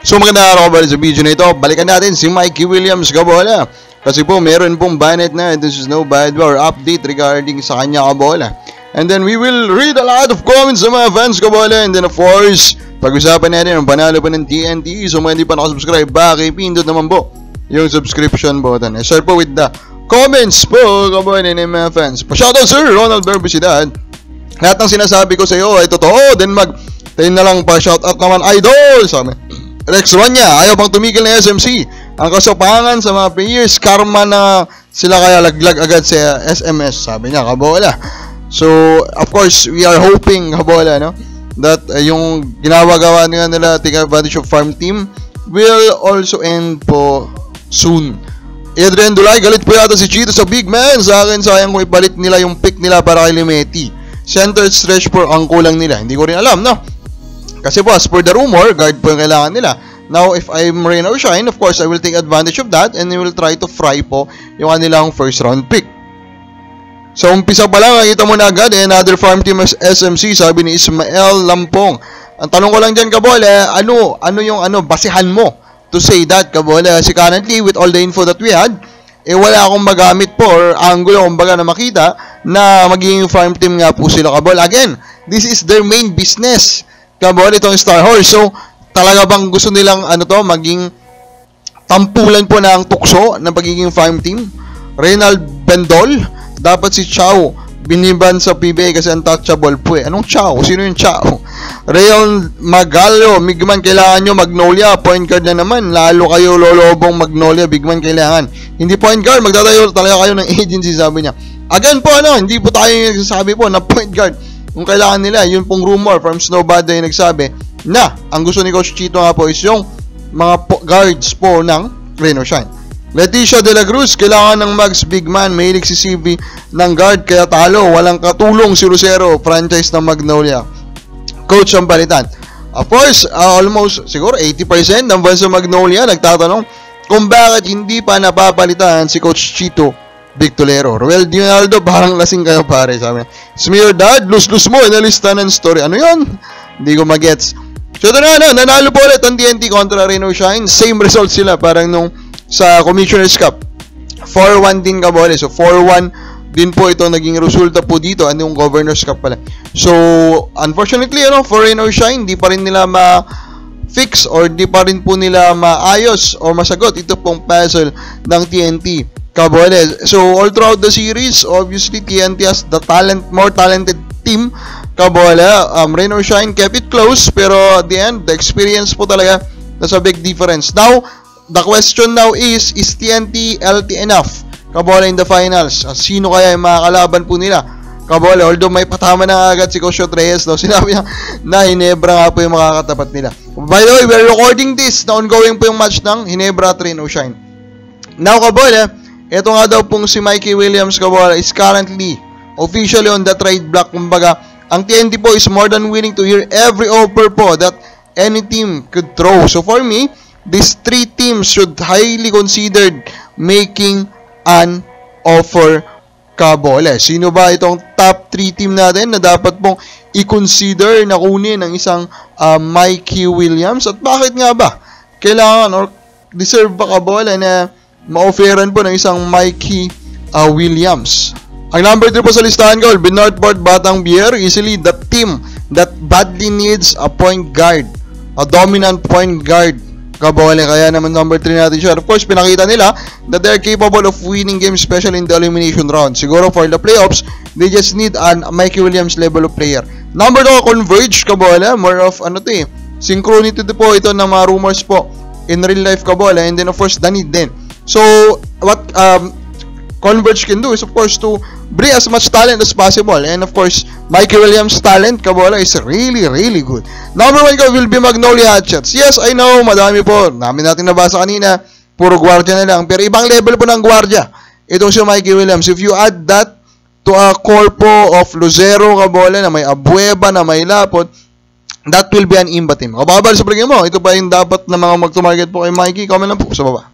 So magandang araw kabola sa video na ito. Balikan natin si Mikey Williams kabola. Kasi po meron pong banet na this is no bad or update regarding sa kanya kabola. And then we will read a lot of comments sa mga fans kabola. And then of course, pag-usapan natin ang panalo pa ng TNT. So mga hindi pa nakasubscribe, pindot naman po yung subscription button. I start po with the comments po kabola ng mga fans. Pa-shoutout Sir Ronald Berbicidad. Lahat ng sinasabi ko sa iyo ay totoo. Then tayo na lang pa-shoutout naman idol sa amin. Rex Ronya, ayaw pang tumigil ng SMC. Ang kasopangan sa mga players, karma na sila kaya laglag agad sa SMS, sabi niya, kabola. So, of course, we are hoping, kabola, no, that yung ginawa-gawa nila take advantage of farm team will also end po soon. Adrian Dulay, galit po yata si Chito sa big man. Sa akin, sayang kung ipalit nila yung pick nila para kay Limeti. Center stretch po ang kulang nila. Hindi ko rin alam, no? Kasi po, as per the rumor, guard po yung kailangan nila. Now, if I'm rain or shine, of course, I will take advantage of that and we will try to fry po yung kanilang first round pick. So, umpisa pa lang, nakita mo na agad, another farm team SMC, sabi ni Ismael Lampong. Ang tanong ko lang dyan, kabola, ano yung basihan mo to say that, kabola? Kasi currently, with all the info that we had, wala akong magamit po or angulo, kumbaga na makita na magiging farm team nga po sila, kabola. Again, this is their main business. Kabola, itong Star Horse. So, talaga bang gusto nilang maging tampulan po ng tukso ng pagiging farm team? Reynald Bendol, dapat si Chow biniban sa PBA kasi untouchable po eh. Anong Chow? Sino yung Chow? Rayon Magallo, Bigman, kailangan nyo Magnolia, point guard na naman. Lalo kayo lolobong Magnolia, Bigman, kailangan. Hindi point guard, magtatayo talaga kayo ng agency, sabi niya. Again po, hindi po tayo nagsasabi po na point guard. Kung kailangan nila, yun pong rumor from Snowbad yung nagsabi na ang gusto ni Coach Chito nga po is yung mga guards po ng Rain or Shine. Leticia De La Cruz, kailangan ng Mags big man, mahilig si CB ng guard kaya talo, walang katulong si Lucero, franchise ng Magnolia. Coach ang balitan. Of course, almost siguro 80% ng fans ng Magnolia nagtatanong kung bakit hindi pa napapalitan si Coach Chito Victolero. Roel Dinaldo, parang lasing kayo pare, sabi niya. Smear dad, lus-lus mo, inalista ng story. Ano yun? Hindi ko magets. So ito na, nanalo po ulit ang TNT kontra Rain or Shine. Same result sila, parang nung sa Commissioner's Cup. 4-1 din kabole. So 4-1 din po ito naging resulta po dito. Ano yung Governor's Cup pala. So, unfortunately, for Rain or Shine, di pa rin nila ma-fix or di pa rin po nila maayos o masagot ito pong puzzle ng TNT. Kabole. So, all throughout the series, obviously, TNT has the more talented team. Kabole. Rain or Shine kept it close, pero at the end, the experience po talaga, that's a big difference. Now, the question now is TNT LT enough? Kabole in the finals. Sino kaya yung mga kalaban po nila? Kabole, although may patama na agad si Coach Reyes, sinabi niya na Hinebra nga po yung makakatapat nila. By the way, we're recording this, na ongoing po yung match ng Hinebra at Rain or Shine. Now, kabole, ito nga daw pong si Mikey Williams, kabola, is currently officially on the trade block. Kumbaga, ang TNT po is more than willing to hear every offer po that any team could throw. So for me, these three teams should highly consider making an offer, kabola. Sino ba itong top 3 team natin na dapat pong i-consider na kunin ng isang Mikey Williams? At bakit nga ba kailangan or deserve ba, kabola, na ma-offeran po ng isang Mikey Williams? Ang number 3 po sa listahan ko, Northport Batang Bier, easily the team that badly needs a point guard, a dominant point guard, kabola. Kaya naman number 3 natin siya. Of course, pinakita nila that they're capable of winning games, especially in the elimination round. Siguro for the playoffs, they just need an Mikey Williams level of player. Number 2, Converge, kabola. More of synchronity po ito ng mga rumors po in real life, kabola. And then of course, the need din. So, what Converge can do is, of course, to bring as much talent as possible. And, of course, Mikey Williams' talent, kabola, is really, really good. Number 1 ko will be Magnolia Hatchets. Yes, I know, madami po. Namin natin nabasa kanina. Puro gwardiya na lang. Pero ibang level po ng gwardiya. Itong si Mikey Williams. If you add that to a core po of Lucero, kabola, na may Abueva, na may Lapot, that will be an imba team. O baka ba sa mo, ito ba yung dapat na mga mag-target po kay Mikey? Comment lang po sa baba.